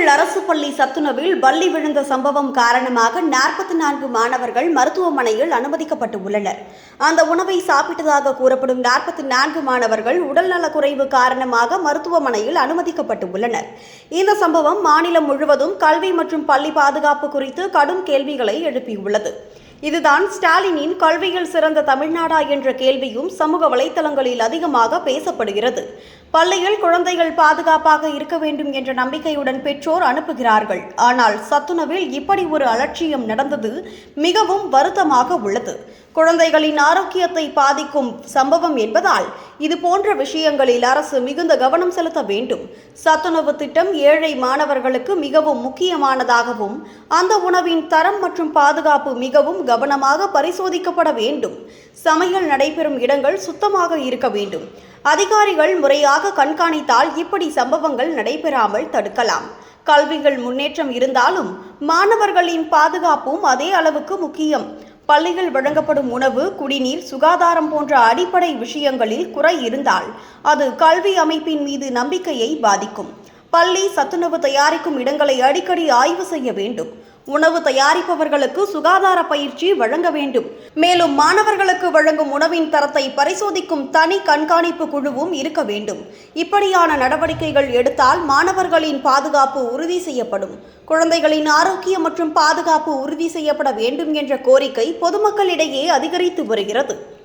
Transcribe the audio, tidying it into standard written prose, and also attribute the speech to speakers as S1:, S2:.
S1: நாமக்கல் அரசு பள்ளி சத்துணவில் பல்லி விழுந்த சம்பவம் காரணமாக 44 மாணவர்கள் மருத்துவமனையில் அனுமதிக்கப்பட்டு உள்ளனர். அந்த உணவை சாப்பிட்டதாக கூறப்படும் 44 மாணவர்கள் உடல்நலக்குறைவு காரணமாக மருத்துவமனையில் அனுமதிக்கப்பட்டு உள்ளனர். இந்த சம்பவம் மாநிலம் முழுவதும் கல்வி மற்றும் பள்ளி பாதுகாப்பு குறித்து கடும் கேள்விகளை எழுப்பியுள்ளது. இதுதான் ஸ்டாலினின் கல்வியில் சிறந்த தமிழ்நாடா என்ற கேள்வியும் சமூக வலைதளங்களில் அதிகமாக பேசப்படுகிறது. பள்ளியில் குழந்தைகள் பாதுகாப்பாக இருக்க வேண்டும் என்ற நம்பிக்கையுடன் பெற்றோர் அனுப்புகிறார்கள். ஆனால் சத்துணவில் இப்படி ஒரு அலட்சியம் நடந்தது மிகவும் வருத்தமாக உள்ளது. குழந்தைகளின் ஆரோக்கியத்தை பாதிக்கும் சம்பவம் என்பதால் இது போன்ற விஷயங்களில் அரசு மிகுந்த கவனம் செலுத்த வேண்டும். சத்துணவு திட்டம் ஏழை மாணவர்களுக்கு மிகவும் முக்கியமானதாகவும் அந்த உணவின் தரம் மற்றும் பாதுகாப்பு மிகவும் கவனமாக பரிசோதிக்கப்பட வேண்டும். சமையல் நடைபெறும் இடங்கள் சுத்தமாக இருக்க வேண்டும். அதிகாரிகள் முறையாக கண்காணித்தால் இப்படி சம்பவங்கள் நடைபெறாமல் தடுக்கலாம். கல்வியில் முன்னேற்றம் இருந்தாலும் மாணவர்களின் பாதுகாப்பும் அதே அளவுக்கு முக்கியம். பள்ளிகள் வழங்கப்படும் உணவு, குடிநீர், சுகாதாரம் போன்ற அடிப்படை விஷயங்களில் குறை இருந்தால் அது கல்வி அமைப்பின் மீது நம்பிக்கையை பாதிக்கும். பள்ளி சத்துணவு தயாரிக்கும் இடங்களை அடிக்கடி ஆய்வு செய்ய வேண்டும். உணவு தயாரிப்பவர்களுக்கு சுகாதார பயிற்சி வழங்க வேண்டும். மேலும் மாணவர்களுக்கு வழங்கும் உணவின் தரத்தை பரிசோதிக்கும் தனி கண்காணிப்பு குழுவும் இருக்க வேண்டும். இப்படியான நடவடிக்கைகள் எடுத்தால் மாணவர்களின் பாதுகாப்பு உறுதி செய்யப்படும். குழந்தைகளின் ஆரோக்கியம் மற்றும் பாதுகாப்பு உறுதி செய்யப்பட வேண்டும் என்ற கோரிக்கை பொதுமக்களிடையே அதிகரித்து வருகிறது.